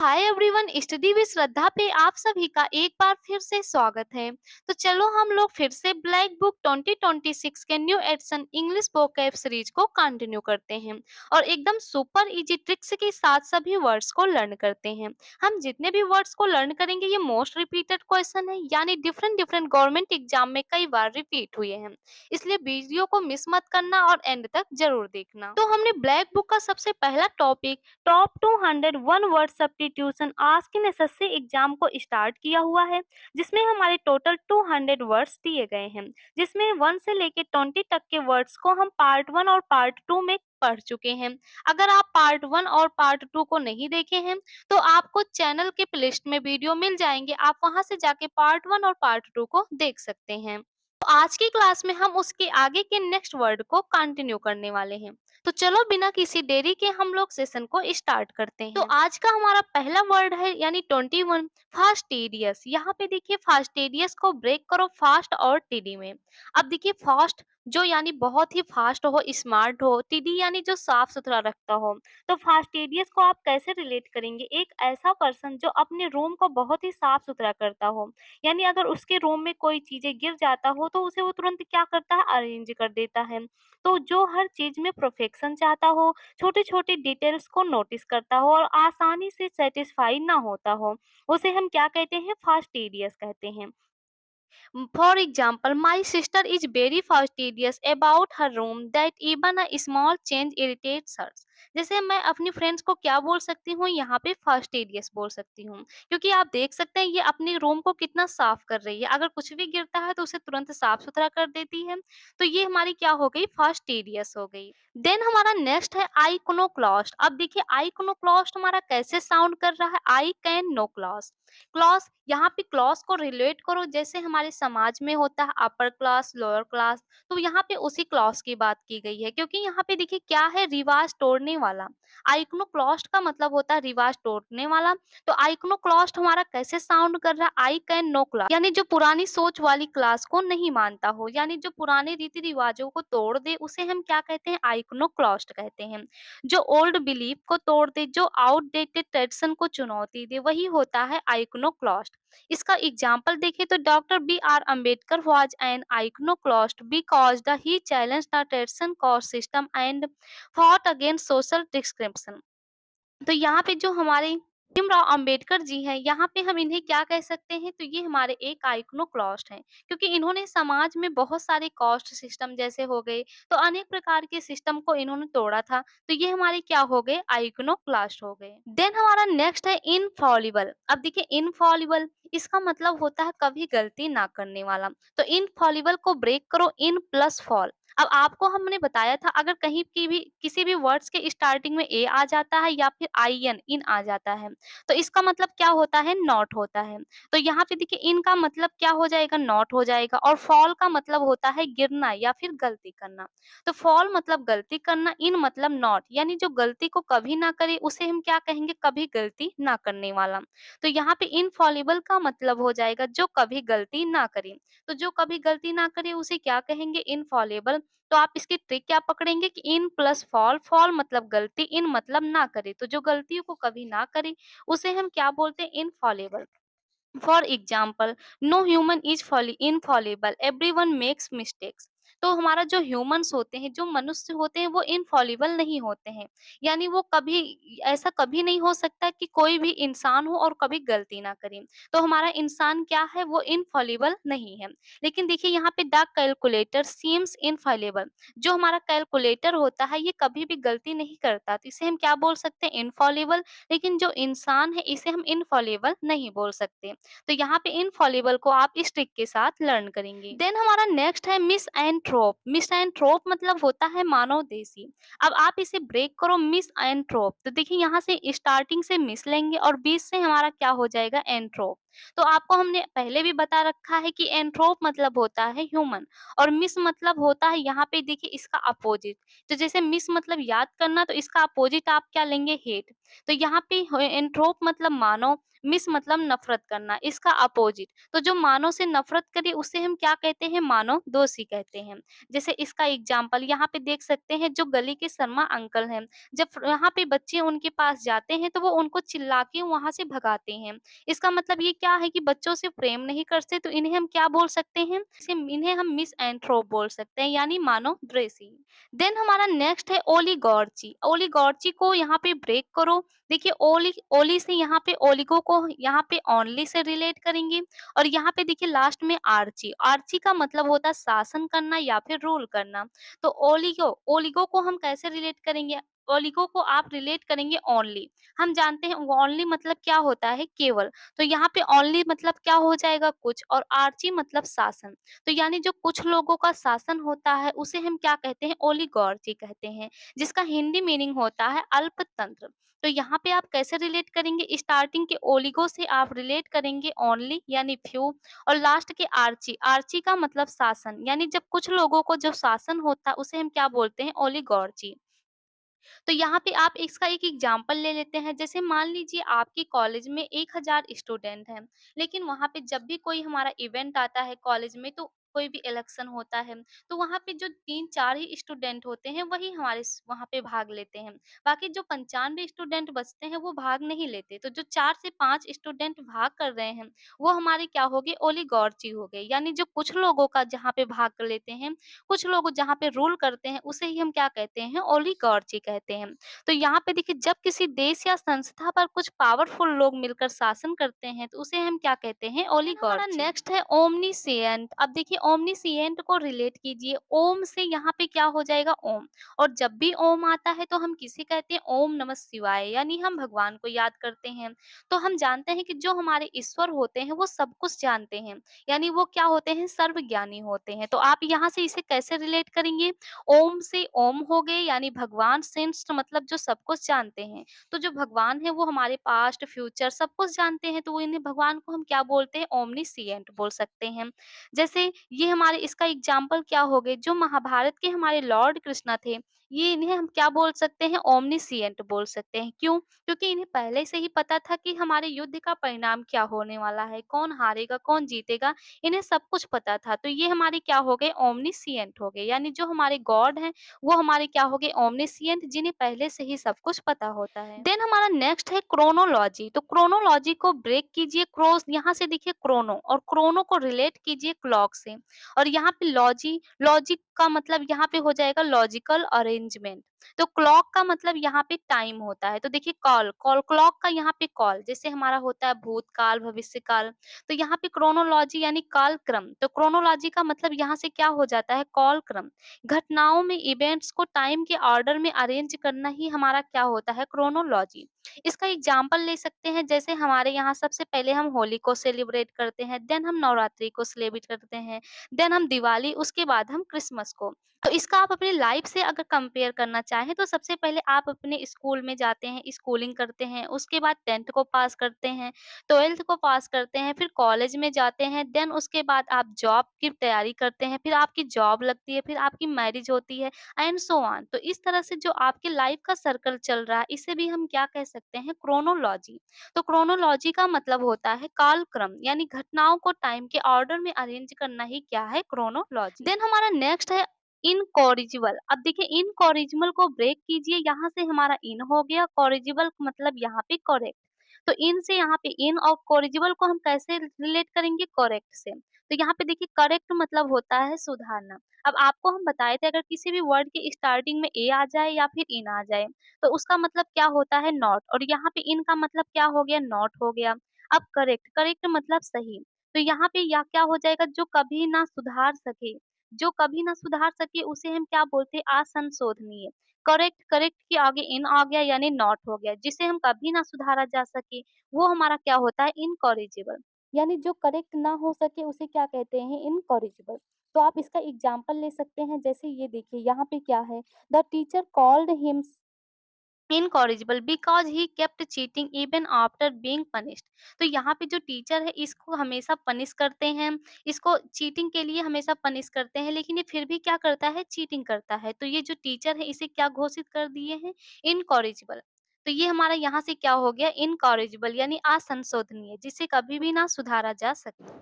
Hi everyone, study with श्रद्धा पे आप सभी का एक बार फिर से स्वागत है। तो चलो हम लोग फिर से ब्लैक बुक 2026 के new edition English vocab series को कंटिन्यू करते हैं और एकदम सुपर इजी ट्रिक्स के साथ सभी वर्ड्स को लर्न करते हैं। हम जितने भी वर्ड्स को लर्न करेंगे ये मोस्ट रिपीटेड क्वेश्चन है, यानी डिफरेंट डिफरेंट गवर्नमेंट एग्जाम में कई बार रिपीट हुए हैं। इसलिए वीडियो को मिस मत करना और एंड तक जरूर देखना। तो हमने ब्लैक बुक का सबसे पहला topic top 201 word substitution ask in SSC exam को स्टार्ट किया हुआ है, जिसमें हमारे टोटल 200 वर्ड्स दिए गए हैं, जिसमें 1 से लेके 20 तक के वर्ड्स को हम पार्ट 1 और पार्ट 2 में पढ़ चुके हैं। अगर आप पार्ट 1 और पार्ट 2 को नहीं देखे हैं तो आपको चैनल के प्लेलिस्ट में वीडियो मिल जाएंगे, आप वहां से जाके पार्ट 1 और पार्ट 2 को देख सकते हैं। तो आज की क्लास में हम उसके आगे के नेक्स्ट वर्ड को कंटिन्यू करने वाले हैं। तो चलो बिना किसी देरी के हम लोग सेशन को स्टार्ट करते हैं। तो आज का हमारा पहला वर्ड है यानी 21 फास्टेडियस। यहाँ पे देखिए फास्टेडियस को ब्रेक करो फास्ट और टीडी में। अब देखिए फास्ट जो यानी बहुत ही फास्ट हो, स्मार्ट हो, टीडी यानी जो साफ सुथरा रखता हो। तो फास्टेडियस को आप कैसे रिलेट करेंगे? एक ऐसा पर्सन जो अपने रूम को बहुत ही साफ सुथरा करता हो, यानी अगर उसके रूम में कोई चीजें गिर जाता हो तो उसे वो तुरंत क्या करता है, अरेंज कर देता है। तो जो हर चीज में परफेक्शन चाहता हो, छोटे-छोटे डिटेल्स को नोटिस करता हो और आसानी से सैटिस्फाई ना होता हो, उसे हम क्या कहते हैं? फास्टिडियस कहते हैं। For example, my sister is very fastidious about her room that even a small change irritates her. जैसे मैं अपनी फ्रेंड्स को क्या बोल सकती हूँ, यहाँ पे फास्टिडियस बोल सकती हूँ, क्योंकि आप देख सकते हैं ये अपने रूम को कितना साफ कर रही है। अगर कुछ भी गिरता है तो उसे तुरंत साफ सुथरा कर देती है। तो ये हमारी क्या हो गई? फास्टिडियस हो गई। देन हमारा नेक्स्ट है आइकोनोक्लास्ट। अब देखिए आइकोनोक्लास्ट हमारा कैसे साउंड कर रहा है? I can no class. Clause, यहाँ पे क्लॉस को रिलेट करो जैसे हमारे समाज में होता है अपर क्लास लोअर क्लास, तो यहाँ पे उसी क्लॉस की बात की गई है, क्योंकि यहाँ पे देखिए क्या है? रिवाज तोड़ने वाला। आइकनोक्लॉस्ट का मतलब होता है रिवाज तोड़ने वाला। तो आइकनोक्लॉस्ट हमारा कैसे साउंड कर रहा है? आई कैन नो क्लास, यानी जो पुरानी सोच वाली क्लास को नहीं मानता हो, यानी जो पुराने रीति रिवाजों को तोड़ दे उसे हम क्या कहते हैं? आइकनोक्लॉस्ट कहते हैं। जो ओल्ड बिलीफ को तोड़ दे, जो आउटडेटेड ट्रेडिशन को चुनौती दे, वही होता है आइकनोक्लास्ट। इसका एग्जाम्पल देखें तो doctor B R Ambedkar was an iconoclast because the he challenge the tradition caste system and fought against social discrimination. तो यहाँ पे जो हमारे भीमराव अंबेडकर जी हैं, यहाँ पे हम इन्हें क्या कह सकते हैं? तो ये हमारे एक आइकनोक्लास्ट हैं, क्योंकि इन्होंने समाज में बहुत सारे कास्ट सिस्टम जैसे हो गए, तो अनेक प्रकार के सिस्टम को इन्होंने तोड़ा था। तो ये हमारे क्या हो गए? आइकनोक्लास्ट हो गए। देन हमारा नेक्स्ट है इनफॉलिबल। अब देखिए इनफॉलिबल इसका मतलब होता है कभी गलती ना करने वाला। तो इनफॉलिबल को ब्रेक करो इन प्लस फॉल। अब आपको हमने बताया था अगर कहीं की भी किसी भी वर्ड्स के स्टार्टिंग में ए आ जाता है या फिर आईएन इन आ जाता है तो इसका मतलब क्या होता है? नॉट होता है। तो यहाँ पे देखिए इन का मतलब क्या हो जाएगा? नॉट हो जाएगा। और फॉल का मतलब होता है गिरना या फिर गलती करना। तो फॉल मतलब गलती करना, इन मतलब नॉट, यानी जो गलती को कभी ना करे उसे हम क्या कहेंगे? कभी गलती ना करने वाला। तो यहाँ पे इनफॉलिबल का मतलब हो जाएगा जो कभी गलती ना करे। तो जो कभी गलती ना करे उसे क्या कहेंगे? इनफॉलिबल। तो आप इसकी ट्रिक क्या पकड़ेंगे कि इन प्लस फॉल, फॉल मतलब गलती, इन मतलब ना करे, तो जो गलतियों को कभी ना करे उसे हम क्या बोलते हैं? Infallible. For example, no human is infallible, everyone makes mistakes. तो हमारा जो ह्यूमंस होते हैं, जो मनुष्य होते हैं, वो इनफॉलिबल नहीं होते हैं, यानी वो कभी ऐसा कभी नहीं हो सकता कि कोई भी इंसान हो और कभी गलती ना करे। तो हमारा इंसान क्या है? वो इनफॉलिबल नहीं है। लेकिन देखिए यहाँ पे द कैलकुलेटर सीम्स इनफॉलिबल, जो हमारा कैलकुलेटर होता है ये कभी भी गलती नहीं करता, तो इसे हम क्या बोल सकते हैं? इनफॉलिबल। लेकिन जो इंसान है इसे हम इनफॉलिबल नहीं बोल सकते। तो यहाँ पे इनफॉलिबल को आप इस ट्रिक के साथ लर्न करेंगे। देन हमारा नेक्स्ट है मिस एंड ट्रोप। मिस एंड ट्रोप मतलब होता है मानव देसी। अब आप इसे ब्रेक करो मिस एंड ट्रोप, तो देखिए यहाँ से स्टार्टिंग से मिस लेंगे और बीच से हमारा क्या हो जाएगा? एंट्रोप। तो आपको हमने पहले भी बता रखा है कि एंथ्रोप मतलब होता है ह्यूमन और मिस मतलब होता है यहाँ पे देखिए इसका अपोजिट। तो जैसे मिस मतलब याद करना तो इसका अपोजिट आप क्या लेंगे हेट। तो यहाँ पे एंथ्रोप मतलब मानव, मिस मतलब नफ़रत करना, इसका अपोजिट। तो जो मानव से नफ़रत करे उसे हम क्या कहते हैं? मानव दोषी कहते हैं। जैसे इसका एग्ज़ाम्पल यहाँ पे देख सकते हैं जो गली के शर्मा अंकल हैं, जब यहाँ पे बच्चे उनके पास जाते हैं तो वो उनको चिल्ला के वहाँ से भगाते हैं। इसका मतलब ये क्या है कि बच्चों से प्रेम नहीं करते तो इन्हें हम क्या बोल सकते हैं? इन्हें हम मिसएंथ्रोप बोल सकते हैं यानी मानव द्वेषी। देन हमारा नेक्स्ट है ओलिगोर्ची। ओलिगोर्ची को यहाँ पे ब्रेक करो। देखिए ओली ओली से यहाँ पे ओलिगो को यहाँ पे ओनली से रिलेट करेंगे और यहाँ पे देखिए लास्ट में आर्ची। आर्ची का मतलब होता है शासन करना या फिर रूल करना। तो ओलिगो ओलिगो को हम कैसे रिलेट करेंगे? ओलिगो को आप रिलेट करेंगे ओनली। हम जानते हैं ओनली मतलब क्या होता है? केवल। तो यहाँ पे ओनली मतलब क्या हो जाएगा? कुछ और आर्ची मतलब शासन। तो यानी जो कुछ लोगों का शासन होता है उसे हम क्या कहते हैं? ओलिगार्ची कहते हैं, जिसका हिंदी मीनिंग होता है अल्पतंत्र। तो यहाँ पे आप कैसे रिलेट करेंगे? स्टार्टिंग के ओलिगो से आप रिलेट करेंगे ओनली यानी फ्यू और लास्ट के आर्ची। आर्ची का मतलब शासन, यानी जब कुछ लोगों को जो शासन होता है उसे हम क्या बोलते हैं? ओलिगार्ची। तो यहाँ पे आप इसका एक एग्जाम्पल ले लेते हैं। जैसे मान लीजिए आपके कॉलेज में 1000 स्टूडेंट हैं, लेकिन वहाँ पे जब भी कोई हमारा इवेंट आता है कॉलेज में तो कोई भी इलेक्शन होता है, तो वहाँ पे जो 3-4 ही स्टूडेंट होते हैं वही हमारे वहाँ पे भाग लेते हैं। बाकी जो 95 स्टूडेंट बचते हैं वो भाग नहीं लेते। तो जो 4 से 5 स्टूडेंट भाग कर रहे हैं, वो हमारे क्या हो गए? ओलिगोर्ची हो गए। यानी जो कुछ लोगों का जहाँ पे भाग कर लेते हैं, कुछ लोग जहाँ पे रूल करते हैं उसे ही हम क्या कहते हैं? ओलिगार्ची कहते हैं। तो यहाँ पे देखिए जब किसी देश या संस्था पर कुछ पावरफुल लोग मिलकर शासन करते हैं तो उसे हम क्या कहते हैं? ओलिगार्ची। हमारा नेक्स्ट है ओमनीसिएंट। अब देखिए ओमनीसिएंट को रिलेट कीजिए। ओम से यहाँ पे क्या हो जाएगा? ओम। और जब भी ओम आता है तो हम किसे कहते हैं? ओम नमः शिवाय, यानी हम भगवान को याद करते हैं। तो हम जानते हैं कि जो हमारे ईश्वर होते हैं वो सब कुछ जानते हैं, यानी वो क्या होते हैं? सर्वज्ञानी होते हैं। तो आप यहाँ से इसे कैसे रिलेट करेंगे? ओम से ओम हो गए यानी भगवान, सेंस मतलब जो सब कुछ जानते हैं। तो जो भगवान है वो हमारे पास्ट, फ्यूचर सब कुछ जानते हैं, तो वो इन्हें भगवान को हम क्या बोलते हैं? ओमनीसिएंट बोल सकते हैं। जैसे ये हमारे इसका एग्जाम्पल क्या हो गए? जो महाभारत के हमारे लॉर्ड कृष्णा थे, ये इन्हें हम क्या बोल सकते हैं? ओमनीसिएंट बोल सकते हैं। क्यों? क्योंकि इन्हें पहले से ही पता था कि हमारे युद्ध का परिणाम क्या होने वाला है, कौन हारेगा, कौन जीतेगा, इन्हें सब कुछ पता था। तो ये हमारे क्या हो गए? ओमनीसिएंट हो गए। यानी जो हमारे गॉड हैं, वो हमारे क्या हो गए? ओमनीसिएंट, जिन्हें पहले से ही सब कुछ पता होता है। देन हमारा नेक्स्ट है क्रोनोलॉजी। तो क्रोनोलॉजी को ब्रेक कीजिए। क्रोस यहाँ से देखिए क्रोनो और क्रोनो को रिलेट कीजिए क्लॉक से और यहाँ पे लॉजिक का मतलब यहाँ पे हो जाएगा लॉजिकल अरेंजमेंट। तो क्लॉक का मतलब यहाँ पे टाइम होता है। तो देखिए कॉल कॉल क्लॉक का यहाँ पे कॉल जैसे हमारा होता है भूतकाल, भविष्यकाल। तो यहाँ पे क्रोनोलॉजी यानी काल क्रम। तो क्रोनोलॉजी का मतलब यहाँ से क्या हो जाता है? कॉल क्रम। घटनाओं में इवेंट्स को टाइम के ऑर्डर में अरेंज करना ही हमारा क्या होता है? क्रोनोलॉजी। इसका एग्जाम्पल ले सकते हैं। जैसे हमारे यहाँ सबसे पहले हम होली को सेलिब्रेट करते हैं, देन हम नवरात्रि को सेलिब्रेट करते हैं, देन हम दिवाली, उसके बाद हम क्रिसमस को। तो इसका आप अपनी लाइफ से अगर कंपेयर करना चाहें तो सबसे पहले आप अपने स्कूल में जाते हैं, स्कूलिंग करते हैं, उसके बाद 10th को पास करते हैं, 12th को पास करते हैं, फिर कॉलेज में जाते हैं, देन उसके बाद आप जॉब की तैयारी करते हैं, फिर आपकी जॉब लगती है, फिर आपकी मैरिज होती है एंड सो ऑन। तो इस तरह से जो आपकी लाइफ का सर्कल चल रहा है, इसे भी हम क्या कह सकते हैं? क्रोनोलॉजी। तो क्रोनोलॉजी का मतलब होता है कालक्रम, यानी घटनाओं को टाइम के ऑर्डर में अरेंज करना ही क्या है? क्रोनोलॉजी। देन हमारा नेक्स्ट है इनकॉरिजिबल। अब देखिए इनकॉरिजिबल को ब्रेक कीजिए। यहाँ से हमारा इन हो गया, कॉरिजिबल मतलब यहाँ पे करेक्ट। तो इन से यहाँ पे इन और कोरिजिबल को हम कैसे रिलेट करेंगे? करेक्ट से। तो यहाँ पे देखिए करेक्ट मतलब होता है सुधारना। अब आपको हम बताए थे अगर किसी भी वर्ड के स्टार्टिंग में ए आ जाए या फिर इन आ जाए तो उसका मतलब क्या होता है? नॉट। और यहाँ पे इन का मतलब क्या हो गया? नॉट हो गया। अब करेक्ट, करेक्ट मतलब सही। तो यहाँ पे या क्या हो जाएगा? जो कभी ना सुधार सके, जो कभी ना सुधार सके उसे हम क्या बोलते हैं? असंशोधनीय। करेक्ट, करेक्ट के आगे इन आ गया यानी नॉट हो गया, जिसे हम कभी ना सुधारा जा सके वो हमारा क्या होता है? इनकॉरिजिबल। यानी जो करेक्ट ना हो सके उसे क्या कहते हैं? इनकॉरिजिबल। तो आप इसका एग्जाम्पल ले सकते हैं। जैसे ये देखिए यहाँ पे क्या है? The teacher called him incorrigible because he kept cheating even after being punished. तो यहाँ पे जो टीचर है इसको हमेशा पनिश करते हैं, इसको चीटिंग के लिए हमेशा पनिश करते हैं, लेकिन ये फिर भी क्या करता है, चीटिंग करता है। तो ये जो टीचर है इसे क्या घोषित कर दिए हैं, इनकॉरिजिबल। तो ये हमारा यहाँ से क्या हो गया, इनकॉरिजिबल यानी असंशोधनीय, जिसे कभी भी ना सुधारा जा सकता।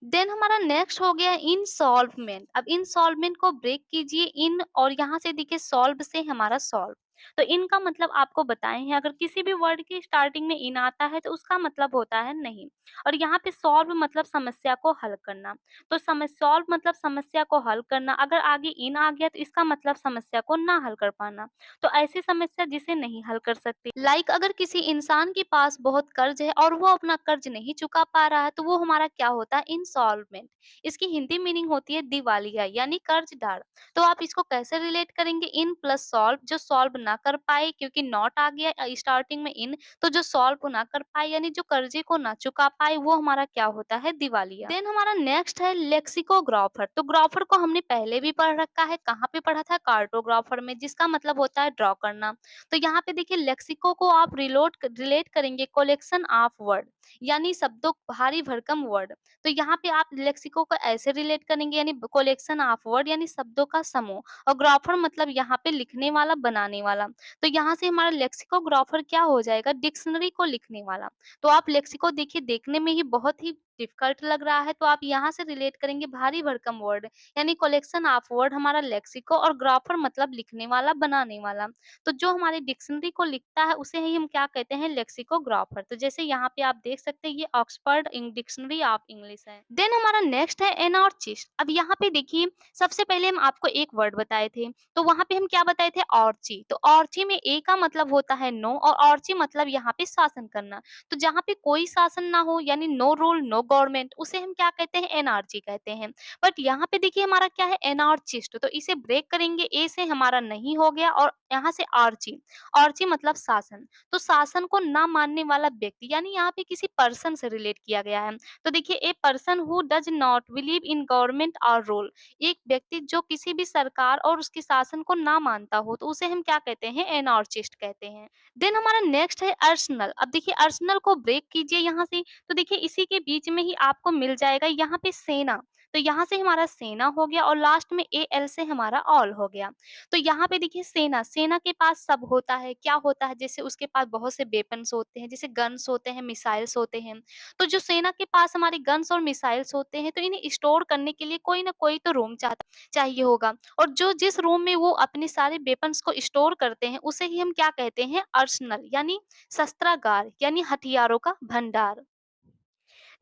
देन हमारा नेक्स्ट हो गया इनसॉल्वमेंट। अब इनसॉल्वमेंट को ब्रेक कीजिए, इन और यहाँ से देखिए सॉल्व से हमारा सॉल्व। तो इन का मतलब आपको बताए हैं, अगर किसी भी वर्ड की स्टार्टिंग में इन आता है तो उसका मतलब होता है नहीं। और यहाँ पे सॉल्व मतलब समस्या को हल करना। तो सॉल्व मतलब समस्या को हल करना, अगर आगे इन आ गया तो इसका मतलब समस्या को ना हल कर पाना। तो ऐसी समस्या जिसे नहीं हल कर सकते, अगर किसी इंसान के पास बहुत कर्ज है और वो अपना कर्ज नहीं चुका पा रहा है, तो वो हमारा क्या होता है, इंसॉल्वेंट। इसकी हिंदी मीनिंग होती है दिवालिया यानी कर्जदार। तो आप इसको कैसे रिलेट करेंगे, इन प्लस सॉल्व, जो सॉल्व ना कर पाए क्योंकि नॉट आ गया स्टार्टिंग में इन, तो जो सॉल्व ना कर पाए यानी जो कर्जे को ना चुका पाए वो हमारा क्या होता है, दिवालिया। देन हमारा नेक्स्ट है लेक्सिकोग्राफर। तो ग्राफर को हमने पहले भी पढ़ रखा है, कहाँ पे पढ़ा था, कार्टोग्राफर में, जिसका मतलब होता है ड्रॉ करना। तो यहाँ पे देखिए लेक्सिको को आप रिलेट करेंगे कलेक्शन ऑफ वर्ड यानी शब्दों, भारी भरकम वर्ड। तो यहाँ पे आप लेक्सिको को ऐसे रिलेट करेंगे यानी कलेक्शन ऑफ वर्ड यानी शब्दों का समूह। और ग्राफर मतलब यहाँ पे लिखने वाला, बनाने वाला। तो यहाँ से हमारा लेक्सिकोग्राफर क्या हो जाएगा, डिक्शनरी को लिखने वाला। तो आप लेक्सिको देखिए, देखने में ही बहुत ही डिफिकल्ट लग रहा है, तो आप यहाँ से रिलेट करेंगे भारी भरकम वर्ड यानी कलेक्शन ऑफ वर्ड हमारा लेक्सिको, और ग्राफर मतलब लिखने वाला, बनाने वाला। तो जो हमारी डिक्शनरी को लिखता है उसे ही हम क्या कहते हैं, लेक्सिकोग्राफर। तो जैसे यहाँ पे आप देख सकते हैं ये ऑक्सफोर्ड डिक्शनरी ऑफ इंग्लिश है। देन हमारा नेक्स्ट है एनार्चिस्ट। अब यहाँ पे देखिए, सबसे पहले हम आपको एक वर्ड बताए थे, तो वहां पे हम क्या बताए थे, ऑर्ची। तो ऑर्ची में ए का मतलब होता है नो, और ऑर्ची मतलब यहाँ पे शासन करना। तो जहाँ पे कोई शासन ना हो यानी नो रूल नो गवर्नमेंट, उसे हम क्या कहते हैं, एनार्ची कहते हैं। बट यहाँ पे देखिए हमारा क्या है, एनार्चिस्ट। तो इसे ब्रेक करेंगे, ए से हमारा नहीं हो गया और यहाँ से आर्ची। आर्ची मतलब शासन। तो शासन को ना मानने वाला व्यक्ति यानी यहाँ पे किसी पर्सन से रिलेट किया गया है। तो देखिए, ए person who does not believe in government और रूल। एक व्यक्ति जो किसी भी सरकार और उसके शासन को ना मानता हो, तो उसे हम क्या कहते हैं, एनार्चिस्ट कहते हैं। देन हमारा नेक्स्ट है अर्सनल। अब देखिए अर्सनल को ब्रेक कीजिए यहाँ से, तो देखिए इसी के बीच में ही आपको मिल जाएगा यहाँ पे सेना। तो यहाँ से हमारा सेना हो गया और लास्ट में ए एल से हमारा ऑल हो गया। तो यहाँ पे देखिए सेना, सेना के पास सब होता है, क्या होता है, जैसे उसके पास बहुत से वेपन्स होते हैं, जैसे गन्स होते हैं, मिसाइल्स होते हैं। तो जो सेना के पास हमारी गन्स और मिसाइल्स होते हैं, तो इन्हें स्टोर करने के लिए कोई ना कोई तो रूम चाहिए होगा। और जो जिस रूम में वो अपने सारे वेपन्स को स्टोर करते हैं उसे ही हम क्या कहते हैं, अर्सनल यानी शस्त्रागार यानी हथियारों का भंडार।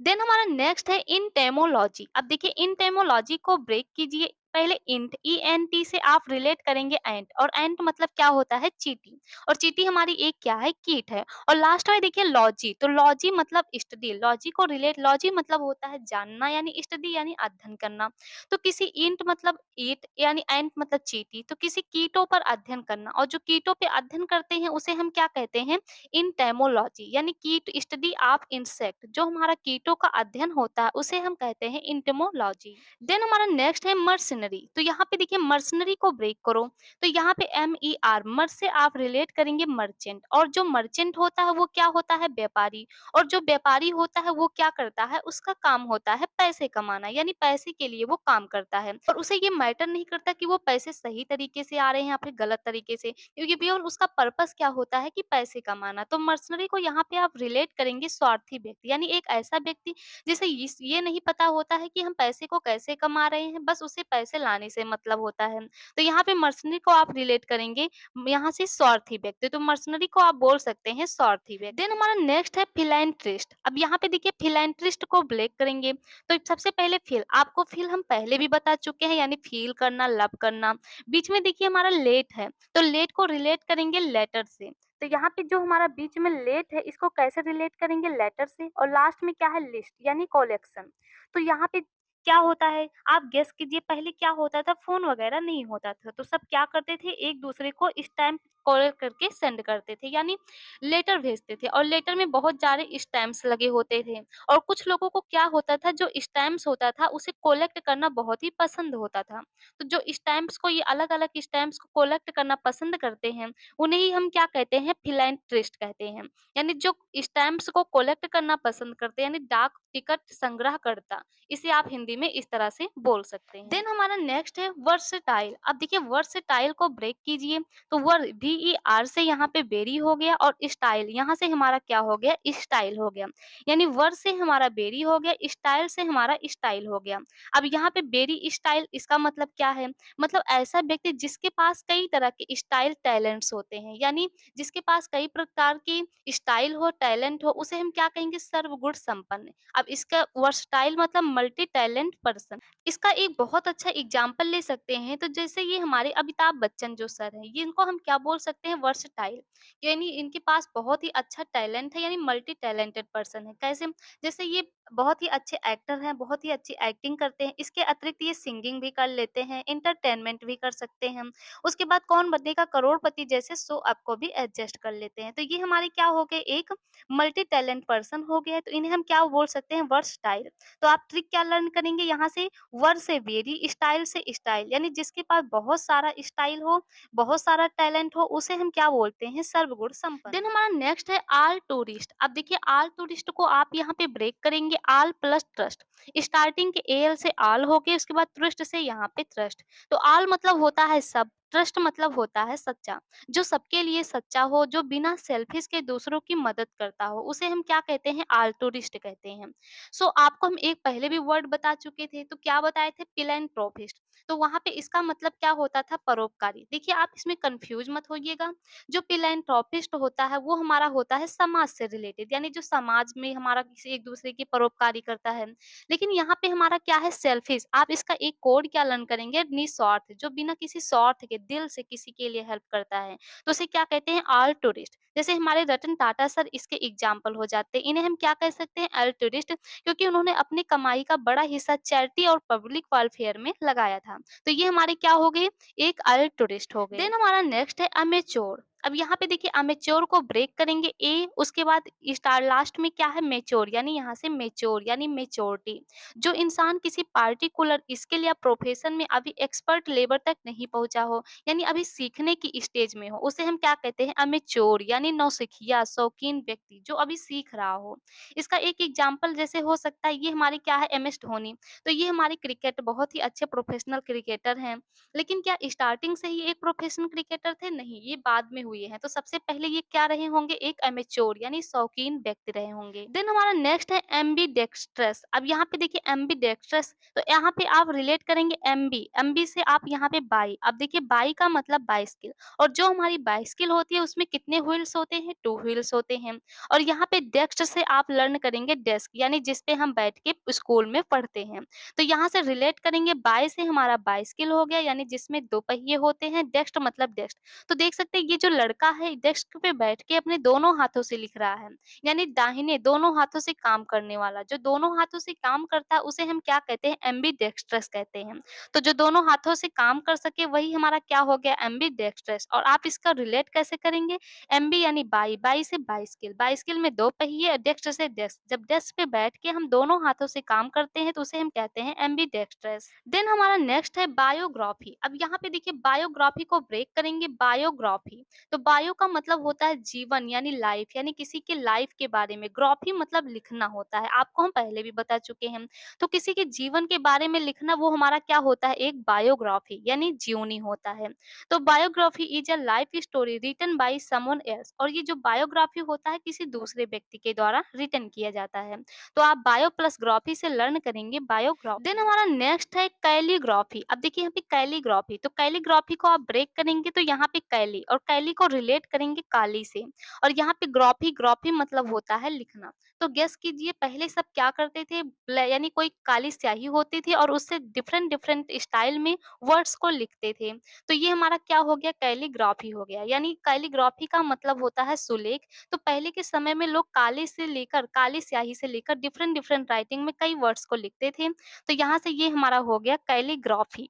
देन हमारा नेक्स्ट है इंटेमोलॉजी। अब देखिए इंटेमोलॉजी को ब्रेक कीजिए, पहले इंट ई एन टी से आप रिलेट करेंगे एंट, और एंट मतलब क्या होता है, चींटी। और चींटी हमारी एक क्या है, कीट है। और लास्ट में देखिए लॉजी। तो लॉजी मतलब स्टडी, लॉजी को रिलेट, लॉजी मतलब होता है जानना यानी स्टडी यानी अध्ययन करना। तो किसी इंट मतलब ईट यानी एंट मतलब चींटी, तो किसी कीटों पर अध्ययन करना, और जो कीटों पे अध्ययन करते हैं उसे हम क्या कहते हैं, इंटेमोलॉजी यानी कीट, स्टडी ऑफ इंसेक्ट, जो हमारा कीटों का अध्ययन होता है उसे हम कहते हैं इंटेमोलॉजी। देन हमारा नेक्स्ट है मर्सनरी। तो यहाँ पे देखिए मर्सनरी को ब्रेक करो, तो यहाँ पे एम ई आर, मर्स से आप रिलेट करेंगे मर्चेंट, और जो मर्चेंट होता है वो क्या होता है, व्यापारी। और जो व्यापारी होता है वो क्या करता है, उसका काम होता है पैसे कमाना यानी पैसे के लिए वो काम करता है, और उसे ये मैटर नहीं करता कि वो पैसे सही तरीके से आ रहे हैं या फिर गलत तरीके से, क्योंकि प्योर उसका पर्पस क्या होता है कि पैसे कमाना। तो मर्सनरी को यहाँ पे आप रिलेट करेंगे स्वार्थी व्यक्ति यानी एक ऐसा व्यक्ति जिसे ये नहीं पता होता है कि हम पैसे को कैसे कमा रहे हैं, बस उसे पैसे लाने से मतलब होता है। तो यहाँ पे मर्सनरी को आप रिलेट करेंगे यहाँ से स्वार्थी व्यक्ति, तो मर्सनरी को आप बोल सकते हैं स्वार्थी व्यक्ति। देन हमारा नेक्स्ट है फिलैंट्रिस्ट। अब यहाँ पे देखिए फिलैंट्रिस्ट को ब्रेक करेंगे, तो सबसे पहले फील, आपको फील हम पहले भी बता चुके हैं यानी फील करना, लव करना। बीच में देखिए हमारा लेट है, तो लेट को रिलेट करेंगे लेटर से। तो यहाँ पे जो हमारा बीच में लेट है इसको कैसे रिलेट करेंगे, लेटर से। और लास्ट में क्या है, लिस्ट यानी कलेक्शन। तो यहाँ पे क्या होता है, आप गेस कीजिए, पहले क्या होता था, फोन वगैरह नहीं होता था, तो सब क्या करते थे, एक दूसरे को स्टैम्प कोरियर करके सेंड करते थे, यानी लेटर भेजते थे और लेटर में बहुत सारे स्टैम्प्स लगे होते थे। और कुछ लोगों को क्या होता था, जो स्टैम्प्स होता था उसे कलेक्ट करना बहुत ही पसंद होता था। तो जो स्टैम्प्स को, ये अलग-अलग स्टैम्प्स को कलेक्ट करना पसंद करते हैं, उन्हें ही हम क्या कहते हैं, फिलैंथ्रिस्ट कहते हैं। यानी जो स्टैम्प्स को कलेक्ट करना पसंद करते हैं, यानी डाक टिकट संग्रहकर्ता, इसे आप हिंदी में इस तरह से बोल सकते हैं। देन हमारा नेक्स्ट है वर्सेटाइल। अब देखिए वर्सेटाइल को ब्रेक कीजिए, तो VER से यहाँ पे बेरी हो गया और स्टाइल यहाँ से हमारा क्या हो गया, स्टाइल हो गया। यानी वर्ड से हमारा बेरी हो गया, स्टाइल से हमारा स्टाइल हो गया। अब यहाँ पे बेरी स्टाइल, इसका मतलब क्या है, मतलब ऐसा व्यक्ति जिसके पास कई तरह के स्टाइल टैलेंट्स होते हैं, यानी जिसके पास कई प्रकार की स्टाइल हो, टैलेंट हो, उसे हम क्या कहेंगे, सर्वगुण संपन्न। अब इसका वर्सटाइल मतलब मल्टी टैलेंट पर्सन। इसका एक बहुत अच्छा एग्जाम्पल ले सकते हैं, तो जैसे ये हमारे अमिताभ बच्चन जो सर हैं, ये इनको हम क्या बोल सकते हैं, वर्सटाइल। यानी इनके पास बहुत ही अच्छा टैलेंट है, यानी मल्टी टैलेंटेड पर्सन है। कैसे, जैसे ये बहुत ही अच्छे एक्टर हैं, बहुत ही अच्छी एक्टिंग करते हैं, इसके अतिरिक्त ये सिंगिंग भी कर लेते हैं, एंटरटेनमेंट भी कर सकते हैं। उसके बाद कौन बनेगा करोड़पति जैसे शो आपको भी एडजस्ट कर लेते हैं। तो ये हमारे क्या हो गए, एक मल्टी टैलेंट पर्सन हो गया है, तो इन्हें हम क्या बोल सकते हैं, वर्सटाइल। तो आप ट्रिक क्या लर्न करेंगे यहाँ से, वर्ड से वेरी, स्टाइल से स्टाइल, यानी जिसके पास बहुत सारा स्टाइल हो, बहुत सारा टैलेंट हो, उसे हम क्या बोलते हैं, सर्वगुण संपन्न। देन हमारा नेक्स्ट है आल टूरिस्ट। अब देखिए आल टूरिस्ट को आप यहाँ पे ब्रेक करेंगे, आल प्लस ट्रस्ट। स्टार्टिंग के एल से आल हो गए, उसके बाद ट्रस्ट से यहाँ पे ट्रस्ट। तो आल मतलब होता है सब, ट्रस्ट मतलब होता है सच्चा, जो सबके लिए सच्चा हो, जो बिना सेल्फिश के दूसरों की मदद करता हो, उसे हम क्या कहते हैं, आल्टूरिस्ट कहते हैं। सो आपको हम एक पहले भी वर्ड बता चुके थे, तो क्या बताए थे, फिलैंथ्रोपिस्ट। तो वहां पे इसका मतलब क्या होता था, परोपकारी। देखिए आप इसमें कंफ्यूज मत होइएगा, जो फिलैंथ्रोपिस्ट होता है वो हमारा होता है समाज से रिलेटेड, यानी जो समाज में हमारा किसी एक दूसरे की परोपकारी करता है। लेकिन यहाँ पे हमारा क्या है, सेल्फिश। आप इसका एक कोड क्या लर्न करेंगे, निस्वार्थ, जो बिना किसी स्वार्थ के दिल से किसी के लिए हेल्प करता है, तो उसे क्या कहते हैं, आल्टुरिस्ट। जैसे हमारे रतन टाटा सर इसके एग्जाम्पल हो जाते हैं, इन्हें हम क्या कह सकते हैं, अल्टुरिस्ट, क्योंकि उन्होंने अपनी कमाई का बड़ा हिस्सा चैरिटी और पब्लिक वेलफेयर में लगाया था। तो ये हमारे क्या हो गए, एक अल्टुरिस्ट हो गए। देन हमारा नेक्स्ट है अमेच्योर। अब यहाँ पे देखिए अमेच्योर को ब्रेक करेंगे, ए उसके बाद स्टार, लास्ट में क्या है, मेच्योर, यानी यहाँ से मेच्योर यानी मेच्योरिटी। जो इंसान किसी पार्टिकुलर स्किल या प्रोफेशन में अभी एक्सपर्ट लेवल तक नहीं पहुंचा हो, यानी अभी सीखने की स्टेज में हो, उसे हम क्या कहते हैं, अमेच्योर, यानी नौसिखिया, शौकीन व्यक्ति जो अभी सीख रहा हो। इसका एक एग्जाम्पल जैसे हो सकता है, ये हमारे क्या है, एम एस धोनी। तो ये हमारे क्रिकेट बहुत ही अच्छे प्रोफेशनल क्रिकेटर हैं, लेकिन क्या स्टार्टिंग से ही एक प्रोफेशनल क्रिकेटर थे, नहीं, ये बाद में हुए हैं। तो सबसे पहले ये क्या रहे होंगे, एक अमेच्योर यानी शौकीन व्यक्ति रहे होंगे। देन हमारा नेक्स्ट है एम्बीडेक्स्ट्रस। अब यहाँ पे देखिए एम्बीडेक्स्ट्रस, तो यहाँ पे आप रिलेट करेंगे एमबी, एमबी से आप यहाँ पे बाई। अब देखिए बाई का मतलब बाइसिकल, और जो हमारी बाइसिकल होती है उसमें कितने व्हील्स होते हैं, 2 व्हील्स होते हैं। और यहाँ पे डेस्क से आप लर्न करेंगे डेस्क, यानी जिसपे हम बैठ के स्कूल में पढ़ते हैं। तो यहाँ से रिलेट करेंगे, बाय से हमारा बाइसिकल हो गया, यानी जिसमें 2 पहिए होते हैं, डेस्क मतलब डेस्क। तो देख सकते हैं ये जो लड़का है डेस्क पे बैठ के अपने दोनों हाथों से लिख रहा है, यानी दाहिने दोनों हाथों से काम करने वाला, जो दोनों हाथों से काम करता है उसे हम क्या कहते हैं, एम्बीडेक्स्ट्रस कहते हैं। तो जो दोनों हाथों से काम कर सके वही हमारा क्या हो गया, एम्बीडेक्स्ट्रस। और आप इसका रिलेट कैसे करेंगे, एमबी यानी बाई, बाई से बाइसिकल, बाइसिकल में 2 पहिए, डेस्क से डेस्क। जब डेस्क पे बैठ के हम दोनों हाथों से काम करते हैं तो उसे हम कहते हैं एम्बीडेक्स्ट्रस। देन हमारा नेक्स्ट है बायोग्राफी। अब यहाँ पे देखिए बायोग्राफी को ब्रेक करेंगे, बायोग्राफी। तो बायो का मतलब होता है जीवन यानी लाइफ, यानी किसी के लाइफ के बारे में। ग्राफी मतलब लिखना होता है, आपको हम पहले भी बता चुके हैं। तो किसी के जीवन के बारे में लिखना वो हमारा क्या होता है, एक बायोग्राफी यानी जीवनी होता है। तो biography is a life story written by someone else, और ये जो बायोग्राफी होता है किसी दूसरे व्यक्ति के द्वारा रिटन किया जाता है। तो आप बायो प्लस ग्राफी से लर्न करेंगे बायोग्राफी। देन हमारा नेक्स्ट है कैलीग्राफी। अब देखिए यहाँ पे कैलीग्राफी, तो कैलीग्राफी को आप ब्रेक करेंगे तो यहाँ पे कैली, और कैली को रिलेट करेंगे काली से। और यहाँ पे ग्राफी, ग्राफी मतलब होता है लिखना। तो गेस कीजिए पहले सब क्या करते थे, यानी कोई काली स्याही होती थी और उससे डिफरेंट डिफरेंट स्टाइल में वर्ड्स को लिखते थे। तो ये हमारा क्या हो गया, कैलीग्राफी हो गया। यानी कैलीग्राफी का मतलब होता है सुलेख। तो पहले के समय में लोग काली से लेकर, काली स्याही से लेकर डिफरेंट डिफरेंट राइटिंग में कई वर्ड्स को लिखते थे। तो यहाँ से ये हमारा हो गया कैलीग्राफी।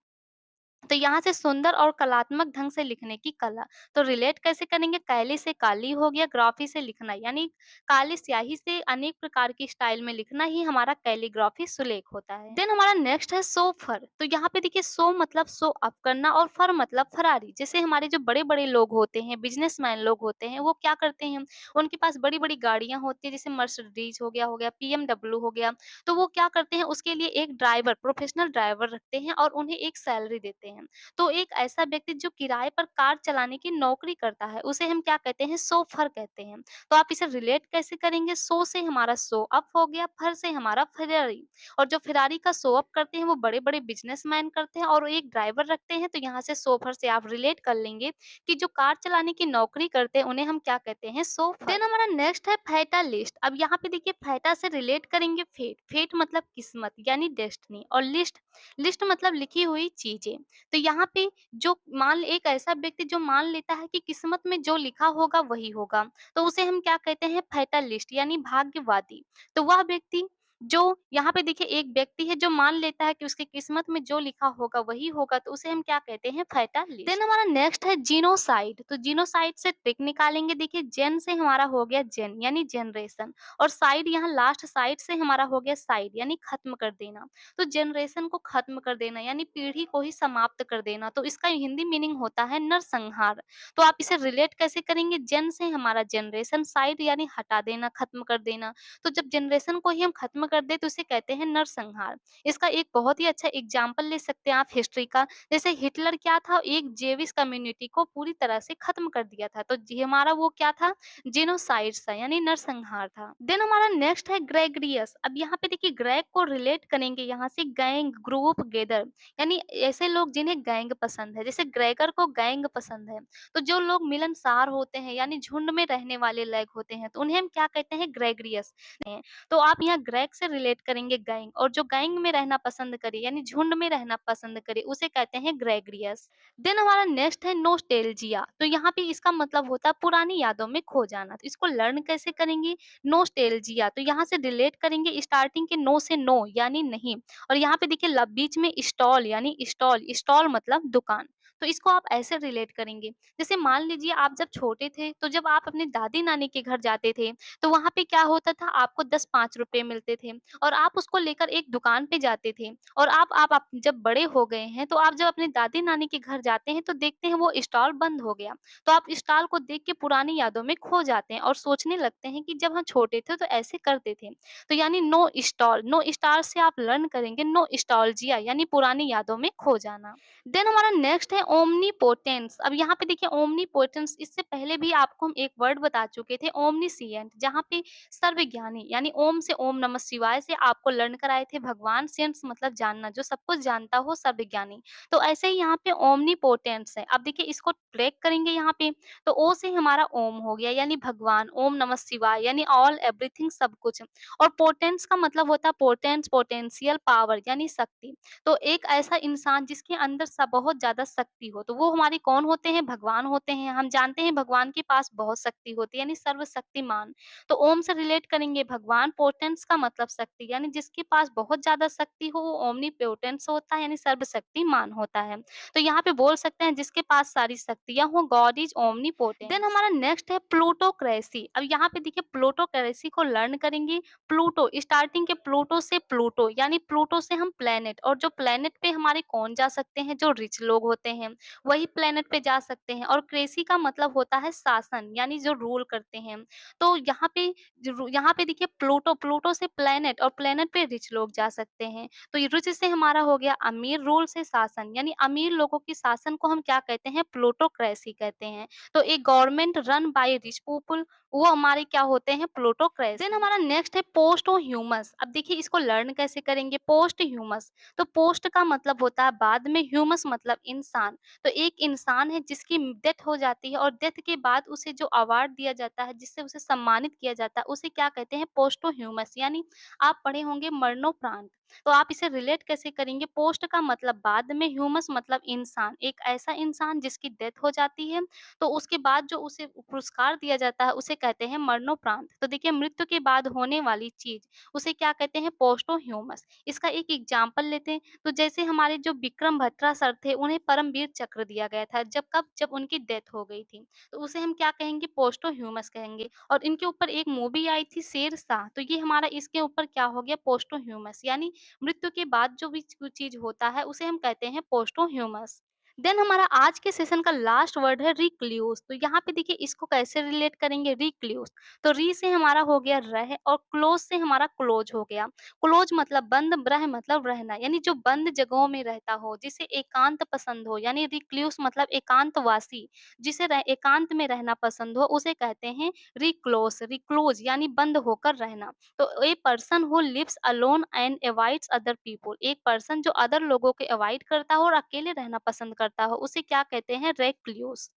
तो यहाँ से सुंदर और कलात्मक ढंग से लिखने की कला। तो रिलेट कैसे करेंगे? कैली से काली हो गया, ग्राफी से लिखना, यानी काली स्याही से अनेक प्रकार की स्टाइल में लिखना ही हमारा कैलीग्राफी सुलेख होता है। देन हमारा नेक्स्ट है सो फर। तो यहाँ पे देखिए सो मतलब शो अप करना और फर मतलब फरारी। जैसे हमारे जो बड़े-बड़े लोग होते हैं, बिज़नेसमैन लोग होते हैं, वो क्या करते हैं, उनके पास बड़ी-बड़ी गाड़ियाँ होती हैं, जैसे मर्सिडीज़ हो गया, बीएमडब्ल्यू हो गया। तो वो क्या करते हैं, उसके लिए एक ड्राइवर, प्रोफेशनल ड्राइवर रखते हैं और उन्हें एक सैलरी देते हैं। तो एक ऐसा व्यक्ति जो किराए पर कार चलाने की नौकरी करता है, उसे हम क्या कहते हैं? शोफर कहते हैं। तो आप इसे रिलेट कैसे करेंगे? शो से हमारा शो अप हो गया, फर से हमारा फेरारी। और जो फेरारी का शो अप करते हैं वो बड़े-बड़े बिज़नेसमैन करते हैं और एक ड्राइवर रखते हैं, तो यहाँ से शोफर से आप रिलेट कर लेंगे कि जो कार चलाने की नौकरी करते हैं, उन्हें हम क्या कहते हैं? शोफर। देन हमारा नेक्स्ट है फैटालिस्ट। अब यहाँ पे देखिए फैटा से रिलेट करेंगे फेट। फेट मतलब किस्मत यानी डेस्टिनी, और लिस्ट, लिस्ट मतलब लिखी हुई चीज़ें। तो यहाँ पे जो एक ऐसा व्यक्ति जो मान लेता है कि किस्मत में जो लिखा होगा वही होगा, तो उसे हम क्या कहते हैं? फैटालिस्ट यानी भाग्यवादी। तो वह व्यक्ति जो यहाँ पे देखिए एक व्यक्ति है जो मान लेता है कि उसकी किस्मत में जो लिखा होगा वही होगा, तो उसे हम क्या कहते हैं? फैटालिस्ट। देन हमारा नेक्स्ट है जीनोसाइड। तो जीनोसाइड से ट्रिक निकालेंगे। देखिए जेन से हमारा हो गया जेन यानी जनरेशन, और साइड यहाँ लास्ट साइड से हमारा हो गया साइड यानी खत्म कर देना। तो जनरेशन को खत्म कर देना यानी पीढ़ी को ही समाप्त कर देना, तो इसका हिंदी मीनिंग होता है नरसंहार। तो आप इसे रिलेट कैसे करेंगे? जन से हमारा जनरेशन, साइड यानी हटा देना, खत्म कर देना। तो जब जनरेशन को ही हम खत्म कर दें तो उसे कहते हैं नरसंहार। इसका एक बहुत ही अच्छा एग्जाम्पल ले सकते हैं आप हिस्ट्री का। जैसे हिटलर क्या था, एक जेविश कम्युनिटी को पूरी तरह से खत्म कर दिया था, तो जी हमारा वो क्या था? जेनोसाइड था यानी नरसंहार था। देन हमारा नेक्स्ट है ग्रेगरियस। अब यहाँ पे देखिए ग्रेग को रिलेट करेंगे यहाँ से गैंग, ग्रुप, गेदर, यानी ऐसे लोग जिन्हें गैंग पसंद है। जैसे ग्रेगर को गैंग पसंद है, तो जो लोग मिलनसार होते हैं यानी झुंड में रहने वाले लोग होते हैं, तो उन्हें हम क्या कहते हैं? ग्रेगरियस हैं। तो आप यहाँ ग्रेग से रिलेट करेंगे गैंग, और जो गैंग में रहना पसंद करे यानी झुंड में रहना पसंद करे उसे कहते हैं ग्रेगरियस। देन हमारा नेक्स्ट है नोस्टेल्जिया। तो यहाँ पे इसका मतलब होता है पुरानी यादों में खो जाना। तो इसको लर्न कैसे करेंगे? नोस्टेल्जिया, तो यहाँ से रिलेट करेंगे स्टार्टिंग के नो से नो यानी नहीं, और यहाँ पे देखिए बीच में स्टॉल यानी स्टॉल, स्टॉल मतलब दुकान। तो इसको आप ऐसे रिलेट करेंगे। जैसे मान लीजिए आप जब छोटे थे, तो जब आप अपने दादी नानी के घर जाते थे, तो वहां पे क्या होता था? आपको 10-5 रुपए मिलते थे, और आप उसको लेकर एक दुकान पे जाते थे। और आप जब बड़े हो गए हैं, तो आप जब अपने दादी नानी के घर जाते हैं, तो देखते हैं वो स्टॉल बंद हो गया। तो आप स्टॉल को देख के पुरानी यादों में खो जाते हैं और सोचने लगते हैं कि जब हम छोटे थे तो ऐसे करते थे। तो यानी नो स्टॉल, नो स्टार से आप लर्न करेंगे नो स्टॉल्जिया यानी पुरानी यादों में खो जाना। देन हमारा नेक्स्ट है ओमनीपोटेंस। अब यहाँ पे देखिए ओमनीपोटेंस, इससे पहले भी आपको हम एक वर्ड बता चुके थे ओमनीसिएंट, जहाँ पे सर्वज्ञानी यानी ओम से ओम नमः शिवाय से आपको लर्न कराए थे भगवान। सेंस मतलब जानना, जो सब कुछ जानता हो, सर्वज्ञानी। तो ऐसे ही यहाँ पे ओमनीपोटेंस है। अब देखिए इसको ट्रैक करेंगे यहाँ पे, तो ओ से हमारा ओम हो गया यानी भगवान, ओम नमः शिवाय यानी ऑल एवरीथिंग सब कुछ। और पोटेंस का मतलब होता है पोटेंस, पोटेंशियल पावर यानी शक्ति। तो एक ऐसा इंसान जिसके अंदर बहुत ज्यादा शक्ति हो, तो वो हमारे कौन होते हैं? भगवान होते हैं। हम जानते हैं भगवान के पास बहुत शक्ति होती है यानी सर्वशक्तिमान। तो ओम से रिलेट करेंगे भगवान, पोटेंस का मतलब शक्ति, यानी जिसके पास बहुत ज्यादा शक्ति हो वो ओमनी पोटेंस होता है यानी सर्वशक्तिमान होता है। तो यहाँ पे बोल सकते हैं जिसके पास सारी शक्तियाँ हो, God is omnipotence. Then हमारा नेक्स्ट है प्लूटोक्रेसी। अब यहाँ पे देखिए प्लूटोक्रेसी को लर्न करेंगे। प्लूटो, स्टार्टिंग के प्लूटो से प्लूटो, यानी प्लूटो से हम प्लेनेट, और जो प्लेनेट पे हमारे कौन जा सकते हैं? जो रिच लोग होते हैं वही प्लेनेट पे जा सकते हैं। और क्रेसी का मतलब होता है शासन यानी जो रूल करते हैं। तो यहाँ पे देखिए प्लूटो, प्लूटो से प्लेनेट, और प्लेनेट पे रिच लोग जा सकते हैं। तो ये रिच से हमारा हो गया अमीर, रूल से शासन, यानी अमीर लोगों की शासन को हम क्या कहते हैं? प्लूटोक्रेसी कहते हैं। तो एक government run by rich people, वो हमारे क्या होते हैं? प्लूटोक्रेसी। देन हमारा नेक्स्ट है पोस्ट ह्यूमस। अब देखिए इसको लर्न कैसे करेंगे? पोस्ट ह्यूमस, तो पोस्ट का मतलब होता है बाद में, ह्यूमस मतलब इंसान। इंसान। तो एक इंसान है जिसकी डेथ हो जाती है और डेथ के बाद उसे जो अवार्ड दिया जाता है, जिससे उसे सम्मानित किया जाता है, उसे क्या कहते हैं पोस्टोह्यूमस यानी आप पढ़े होंगे मरणोपरांत। तो आप इसे रिलेट कैसे करेंगे? पोस्ट का मतलब बाद में, ह्यूमस मतलब इंसान। एक ऐसा इंसान जिसकी डेथ हो जाती है, तो उसके बाद जो उसे पुरस्कार दिया जाता है, उसे कहते हैं मरणोपरांत। तो देखिए मृत्यु के बाद होने वाली चीज़, उसे क्या कहते हैं? पोस्टोह्यूमस। इसका एक एग्ज़ाम्पल लेते हैं, तो जैसे हमारे जो विक्रम बत्रा सर थे, उन्हें परमवीर चक्र दिया गया था। जब कब? जब उनकी डेथ हो गई थी। तो उसे हम क्या कहेंगे? पोस्टोह्यूमस कहेंगे। और इनके ऊपर एक मूवी आई थी शेरशाह, तो ये हमारा इसके ऊपर क्या हो गया? पोस्टोह्यूमस यानी मृत्यु के बाद जो भी चीज़ होता है, उसे हम कहते हैं पोस्टोह्यूमस। देन हमारा आज के सेशन का लास्ट वर्ड है रिक्लूस। तो यहाँ पे देखिए इसको कैसे रिलेट करेंगे? रिक्लूस। तो री से हमारा हो गया रह और क्लोज से हमारा क्लोज हो गया। क्लोज मतलब बंद, रह मतलब रहना, यानी जो बंद जगहों में रहता हो, जिसे एकांत पसंद हो, यानी रिक्लूस मतलब एकांतवासी, जिसे एकांत में रहना पसंद हो, उसे कहते हैं रिक्लोस, रिक्लोज यानी बंद होकर रहना। तो a person who lives alone and avoids other people, एक पर्सन जो अदर लोगों को अवॉइड करता हो और अकेले रहना पसंद करता हो, उसे क्या कहते हैं? रेक्लूस।